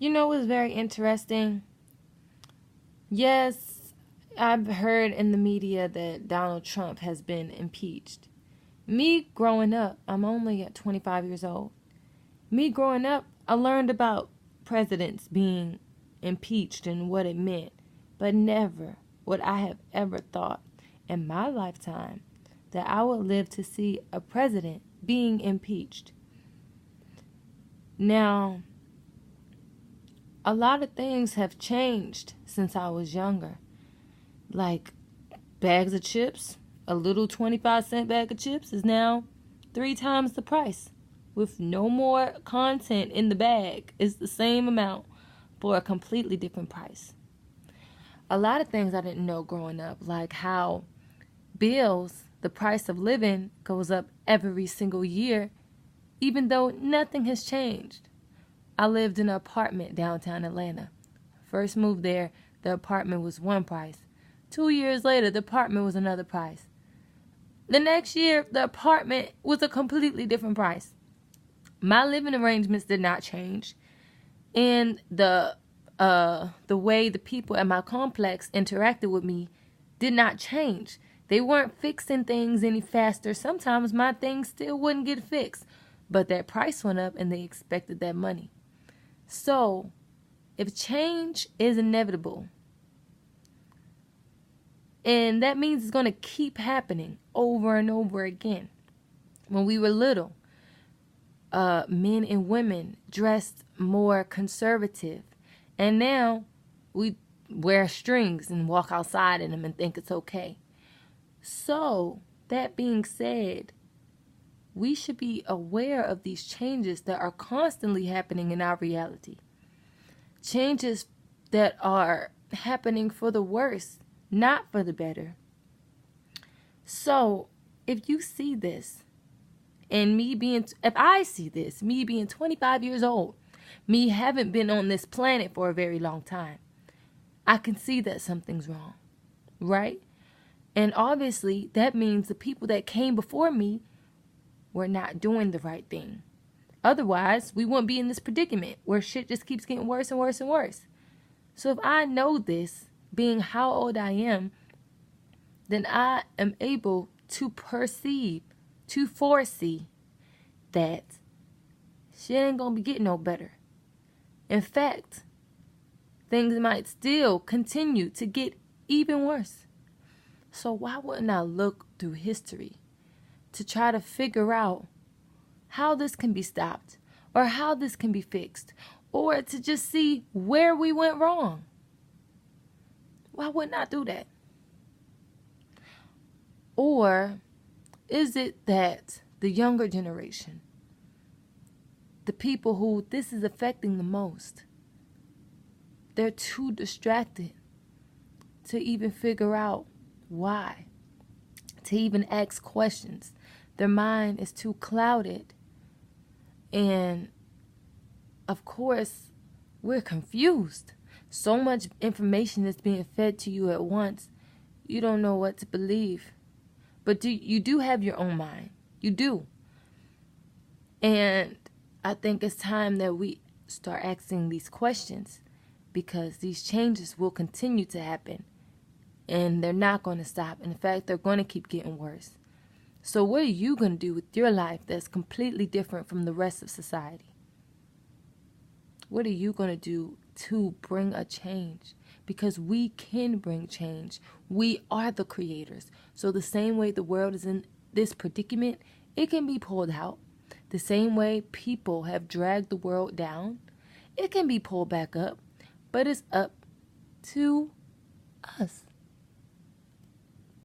You know what's very interesting? Yes, I've heard in the media that Donald Trump has been impeached. Me growing up, I'm only at 25 years old. Me growing up, I learned about presidents being impeached and what it meant, but never would I have ever thought in my lifetime that I would live to see a president being impeached. Now, a lot of things have changed since I was younger. Like bags of chips, a little 25-cent bag of chips is now 3 times the price. With no more content in the bag, it's the same amount for a completely different price. A lot of things I didn't know growing up, like how bills, the price of living, goes up every single year, even though nothing has changed. I lived in an apartment downtown Atlanta. First moved there, the apartment was one price. 2 years later, the apartment was another price. The next year, the apartment was a completely different price. My living arrangements did not change, and the way the people at my complex interacted with me did not change. They weren't fixing things any faster. Sometimes my things still wouldn't get fixed, but that price went up and they expected that money. So, if change is inevitable, and that means it's going to keep happening over and over again. When we were little, men and women dressed more conservative. And now we wear strings and walk outside in them and think it's okay. So, that being said, we should be aware of these changes that are constantly happening in our reality. Changes that are happening for the worse, not for the better. So, if you see this, and if I see this, me being 25 years old, me haven't been on this planet for a very long time, I can see that something's wrong, right? And obviously, that means the people that came before me were not doing the right thing. Otherwise, we wouldn't be in this predicament where shit just keeps getting worse and worse and worse. So if I know this, being how old I am, then I am able to foresee that shit ain't gonna be getting no better. In fact, things might still continue to get even worse. So why wouldn't I look through history to try to figure out how this can be stopped or how this can be fixed, or to just see where we went wrong? Why wouldn't I do that? Or is it that the younger generation, the people who this is affecting the most, they're too distracted to even figure out why, to even ask questions? Their mind is too clouded. And of course, we're confused. So much information is being fed to you at once, you don't know what to believe. But you do have your own mind. You do. And I think it's time that we start asking these questions, because these changes will continue to happen. And they're not going to stop. In fact, they're going to keep getting worse. So what are you going to do with your life that's completely different from the rest of society? What are you going to do to bring a change? Because we can bring change. We are the creators. So the same way the world is in this predicament, it can be pulled out. The same way people have dragged the world down, it can be pulled back up. But it's up to us.